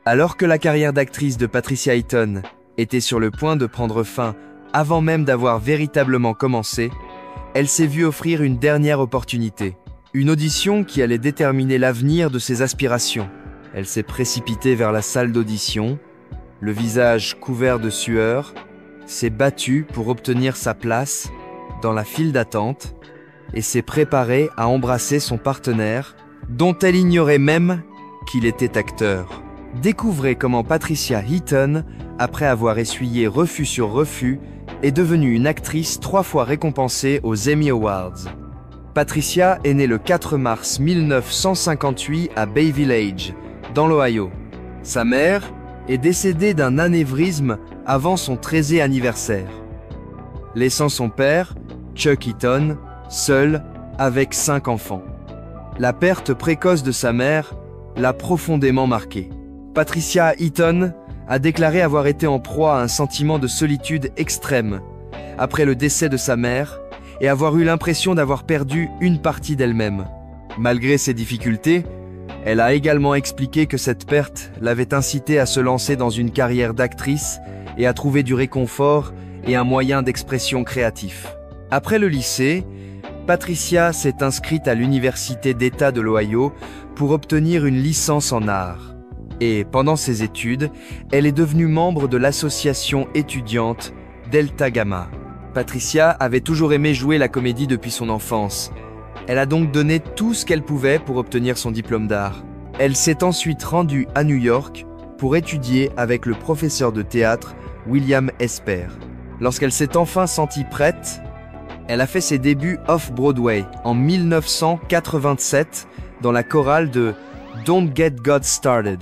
Alors que la carrière d'actrice de Patricia Heaton était sur le point de prendre fin avant même d'avoir véritablement commencé, elle s'est vue offrir une dernière opportunité. Une audition qui allait déterminer l'avenir de ses aspirations. Elle s'est précipitée vers la salle d'audition, le visage couvert de sueur, s'est battue pour obtenir sa place dans la file d'attente et s'est préparée à embrasser son partenaire, dont elle ignorait même qu'il était acteur. Découvrez comment Patricia Heaton, après avoir essuyé refus sur refus, est devenue une actrice 3 fois récompensée aux Emmy Awards. Patricia est née le 4 mars 1958 à Bay Village, dans l'Ohio. Sa mère est décédée d'un anévrisme avant son 13e anniversaire, laissant son père, Chuck Heaton, seul avec 5 enfants. La perte précoce de sa mère l'a profondément marquée. Patricia Heaton a déclaré avoir été en proie à un sentiment de solitude extrême après le décès de sa mère et avoir eu l'impression d'avoir perdu une partie d'elle-même. Malgré ces difficultés, elle a également expliqué que cette perte l'avait incitée à se lancer dans une carrière d'actrice et à trouver du réconfort et un moyen d'expression créatif. Après le lycée, Patricia s'est inscrite à l'Université d'État de l'Ohio pour obtenir une licence en art. Et pendant ses études, elle est devenue membre de l'association étudiante Delta Gamma. Patricia avait toujours aimé jouer la comédie depuis son enfance. Elle a donc donné tout ce qu'elle pouvait pour obtenir son diplôme d'art. Elle s'est ensuite rendue à New York pour étudier avec le professeur de théâtre William Esper. Lorsqu'elle s'est enfin sentie prête, elle a fait ses débuts off-Broadway en 1987 dans la chorale de Don't Get God Started,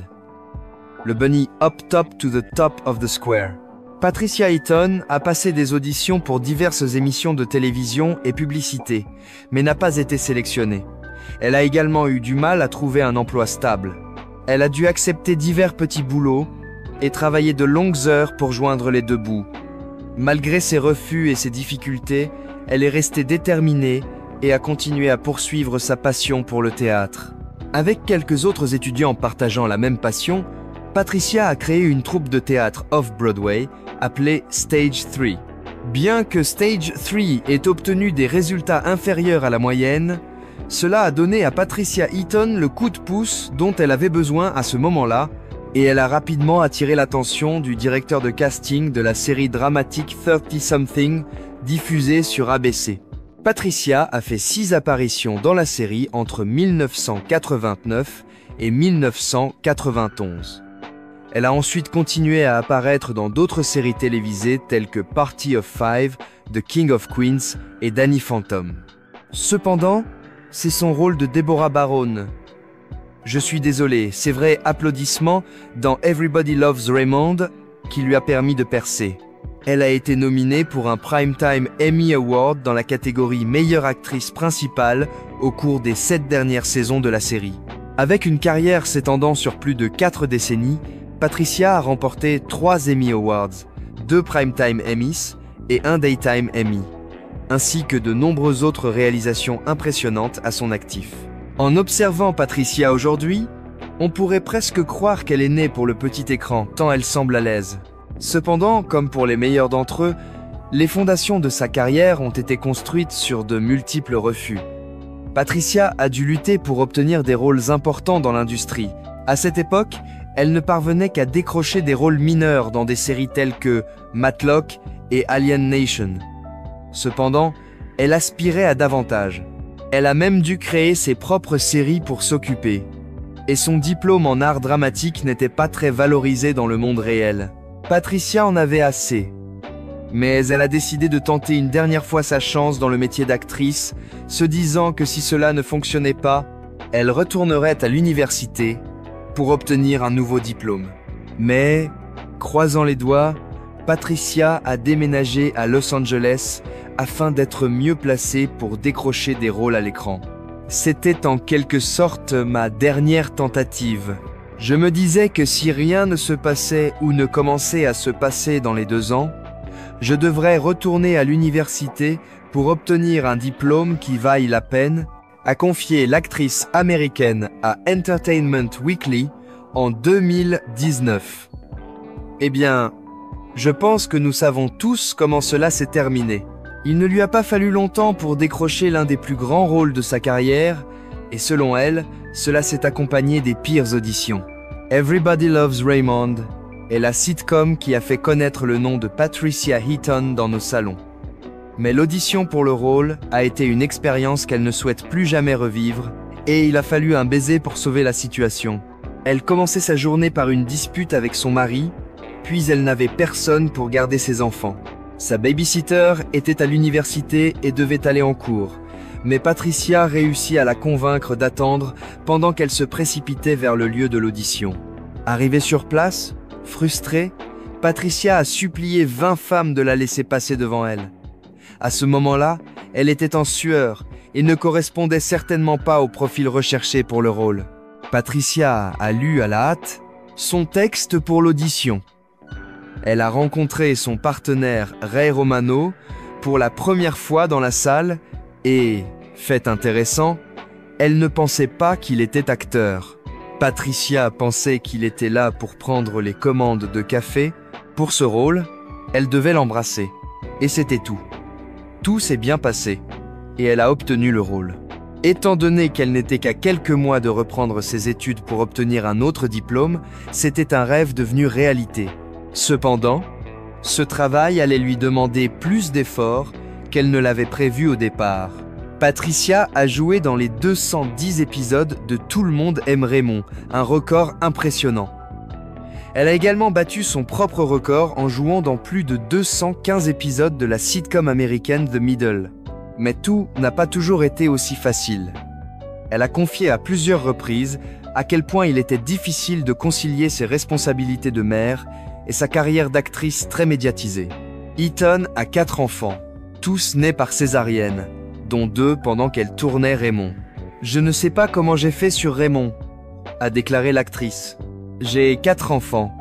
le bunny Up Top to the Top of the Square. Patricia Heaton a passé des auditions pour diverses émissions de télévision et publicités, mais n'a pas été sélectionnée. Elle a également eu du mal à trouver un emploi stable. Elle a dû accepter divers petits boulots et travailler de longues heures pour joindre les deux bouts. Malgré ses refus et ses difficultés, elle est restée déterminée et a continué à poursuivre sa passion pour le théâtre. Avec quelques autres étudiants partageant la même passion, Patricia a créé une troupe de théâtre off-Broadway appelée Stage 3. Bien que Stage 3 ait obtenu des résultats inférieurs à la moyenne, cela a donné à Patricia Heaton le coup de pouce dont elle avait besoin à ce moment-là, et elle a rapidement attiré l'attention du directeur de casting de la série dramatique 30-something diffusée sur ABC. Patricia a fait 6 apparitions dans la série entre 1989 et 1991. Elle a ensuite continué à apparaître dans d'autres séries télévisées telles que Party of Five, The King of Queens et Danny Phantom. Cependant, c'est son rôle de Deborah Barone. Je suis désolé, c'est vrai, applaudissements dans Everybody Loves Raymond qui lui a permis de percer. Elle a été nominée pour un Primetime Emmy Award dans la catégorie meilleure actrice principale au cours des 7 dernières saisons de la série. Avec une carrière s'étendant sur plus de 4 décennies, Patricia a remporté 3 Emmy Awards, 2 Primetime Emmys et 1 Daytime Emmy, ainsi que de nombreuses autres réalisations impressionnantes à son actif. En observant Patricia aujourd'hui, on pourrait presque croire qu'elle est née pour le petit écran, tant elle semble à l'aise. Cependant, comme pour les meilleurs d'entre eux, les fondations de sa carrière ont été construites sur de multiples refus. Patricia a dû lutter pour obtenir des rôles importants dans l'industrie. À cette époque, elle ne parvenait qu'à décrocher des rôles mineurs dans des séries telles que Matlock et Alien Nation. Cependant, elle aspirait à davantage. Elle a même dû créer ses propres séries pour s'occuper. Et son diplôme en art dramatique n'était pas très valorisé dans le monde réel. Patricia en avait assez. Mais elle a décidé de tenter une dernière fois sa chance dans le métier d'actrice, se disant que si cela ne fonctionnait pas, elle retournerait à l'université pour obtenir un nouveau diplôme. Mais, croisant les doigts, Patricia a déménagé à Los Angeles afin d'être mieux placée pour décrocher des rôles à l'écran. C'était en quelque sorte ma dernière tentative. Je me disais que si rien ne se passait ou ne commençait à se passer dans les 2 ans, je devrais retourner à l'université pour obtenir un diplôme qui vaille la peine, a confié l'actrice américaine à Entertainment Weekly en 2019. Eh bien, je pense que nous savons tous comment cela s'est terminé. Il ne lui a pas fallu longtemps pour décrocher l'un des plus grands rôles de sa carrière, et selon elle, cela s'est accompagné des pires auditions. Everybody Loves Raymond est la sitcom qui a fait connaître le nom de Patricia Heaton dans nos salons. Mais l'audition pour le rôle a été une expérience qu'elle ne souhaite plus jamais revivre, et il a fallu un baiser pour sauver la situation. Elle commençait sa journée par une dispute avec son mari, puis elle n'avait personne pour garder ses enfants. Sa babysitter était à l'université et devait aller en cours, mais Patricia réussit à la convaincre d'attendre pendant qu'elle se précipitait vers le lieu de l'audition. Arrivée sur place, frustrée, Patricia a supplié 20 femmes de la laisser passer devant elle. À ce moment-là, elle était en sueur et ne correspondait certainement pas au profil recherché pour le rôle. Patricia a lu à la hâte son texte pour l'audition. Elle a rencontré son partenaire Ray Romano pour la première fois dans la salle et, fait intéressant, elle ne pensait pas qu'il était acteur. Patricia pensait qu'il était là pour prendre les commandes de café. Pour ce rôle, elle devait l'embrasser. Et c'était tout. Tout s'est bien passé, et elle a obtenu le rôle. Étant donné qu'elle n'était qu'à quelques mois de reprendre ses études pour obtenir un autre diplôme, c'était un rêve devenu réalité. Cependant, ce travail allait lui demander plus d'efforts qu'elle ne l'avait prévu au départ. Patricia a joué dans les 210 épisodes de Tout le monde aime Raymond, un record impressionnant. Elle a également battu son propre record en jouant dans plus de 215 épisodes de la sitcom américaine The Middle. Mais tout n'a pas toujours été aussi facile. Elle a confié à plusieurs reprises à quel point il était difficile de concilier ses responsabilités de mère et sa carrière d'actrice très médiatisée. Heaton a 4 enfants, tous nés par césarienne, dont 2 pendant qu'elle tournait Raymond. « Je ne sais pas comment j'ai fait sur Raymond », a déclaré l'actrice. « J'ai 4 enfants,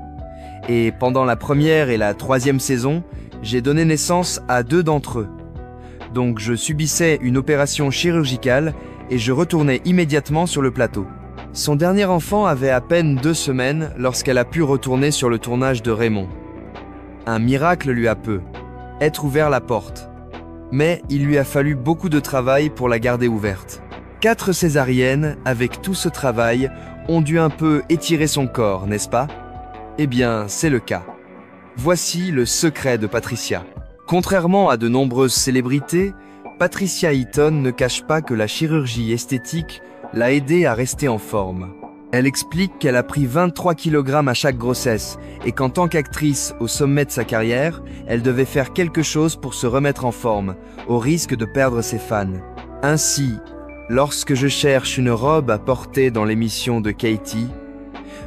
et pendant la première et la 3e saison, j'ai donné naissance à 2 d'entre eux. Donc je subissais une opération chirurgicale et je retournais immédiatement sur le plateau. » Son dernier enfant avait à peine 2 semaines lorsqu'elle a pu retourner sur le tournage de Raymond. Un miracle lui a peu être ouvert la porte. Mais il lui a fallu beaucoup de travail pour la garder ouverte. 4 césariennes, avec tout ce travail, ont dû un peu étirer son corps, n'est-ce pas? Eh bien, c'est le cas. Voici le secret de Patricia. Contrairement à de nombreuses célébrités, Patricia Heaton ne cache pas que la chirurgie esthétique l'a aidée à rester en forme. Elle explique qu'elle a pris 23 kg à chaque grossesse et qu'en tant qu'actrice au sommet de sa carrière, elle devait faire quelque chose pour se remettre en forme, au risque de perdre ses fans. Ainsi, lorsque je cherche une robe à porter dans l'émission de Katie,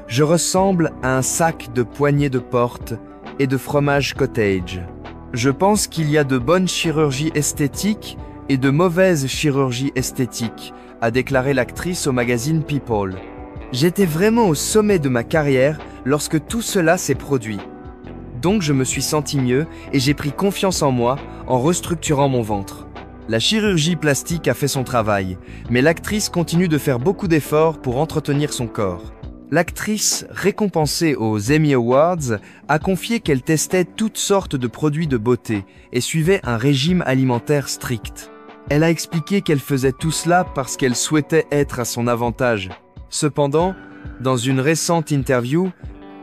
je ressemble à un sac de poignées de porte et de fromage cottage. Je pense qu'il y a de bonnes chirurgies esthétiques et de mauvaises chirurgies esthétiques, a déclaré l'actrice au magazine People. J'étais vraiment au sommet de ma carrière lorsque tout cela s'est produit. Donc je me suis senti mieux et j'ai pris confiance en moi en restructurant mon ventre. La chirurgie plastique a fait son travail, mais l'actrice continue de faire beaucoup d'efforts pour entretenir son corps. L'actrice, récompensée aux Emmy Awards, a confié qu'elle testait toutes sortes de produits de beauté et suivait un régime alimentaire strict. Elle a expliqué qu'elle faisait tout cela parce qu'elle souhaitait être à son avantage. Cependant, dans une récente interview,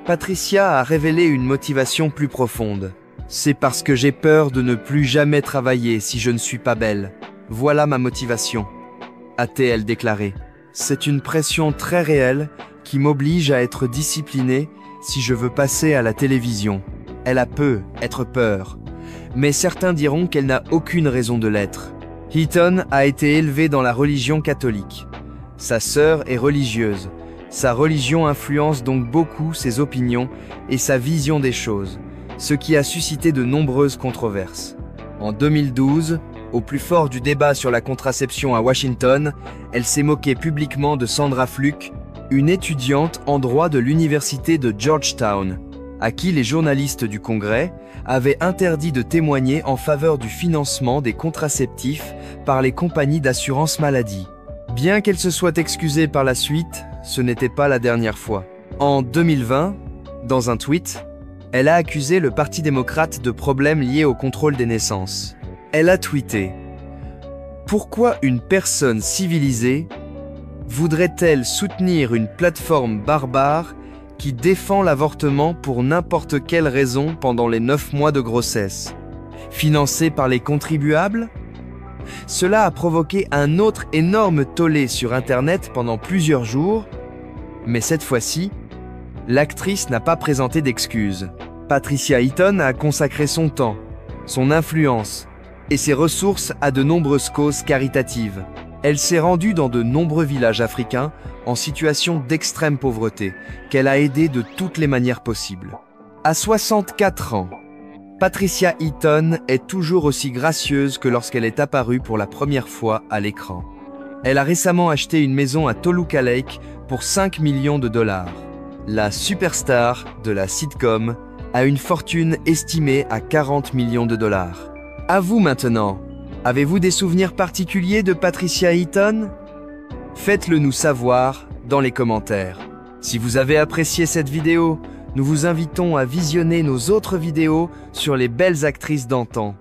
Patricia a révélé une motivation plus profonde. « C'est parce que j'ai peur de ne plus jamais travailler si je ne suis pas belle. Voilà ma motivation », a-t-elle déclaré. « C'est une pression très réelle qui m'oblige à être disciplinée si je veux passer à la télévision. Elle a être peur, mais certains diront qu'elle n'a aucune raison de l'être. » Heaton a été élevée dans la religion catholique. Sa sœur est religieuse. Sa religion influence donc beaucoup ses opinions et sa vision des choses, ce qui a suscité de nombreuses controverses. En 2012, au plus fort du débat sur la contraception à Washington, elle s'est moquée publiquement de Sandra Fluke, une étudiante en droit de l'université de Georgetown, à qui les journalistes du Congrès avaient interdit de témoigner en faveur du financement des contraceptifs par les compagnies d'assurance maladie. Bien qu'elle se soit excusée par la suite, ce n'était pas la dernière fois. En 2020, dans un tweet, elle a accusé le Parti démocrate de problèmes liés au contrôle des naissances. Elle a tweeté « Pourquoi une personne civilisée voudrait-elle soutenir une plateforme barbare qui défend l'avortement pour n'importe quelle raison pendant les 9 mois de grossesse? Financée par les contribuables ?» Cela a provoqué un autre énorme tollé sur Internet pendant plusieurs jours, mais cette fois-ci, l'actrice n'a pas présenté d'excuses. Patricia Highton a consacré son temps, son influence et ses ressources à de nombreuses causes caritatives. Elle s'est rendue dans de nombreux villages africains en situation d'extrême pauvreté, qu'elle a aidés de toutes les manières possibles. À 64 ans, Patricia Highton est toujours aussi gracieuse que lorsqu'elle est apparue pour la première fois à l'écran. Elle a récemment acheté une maison à Toluca Lake pour 5 millions de dollars. La superstar de la sitcom a une fortune estimée à 40 millions de dollars. À vous maintenant, avez-vous des souvenirs particuliers de Patricia Highton? Faites-le nous savoir dans les commentaires. Si vous avez apprécié cette vidéo, nous vous invitons à visionner nos autres vidéos sur les belles actrices d'antan.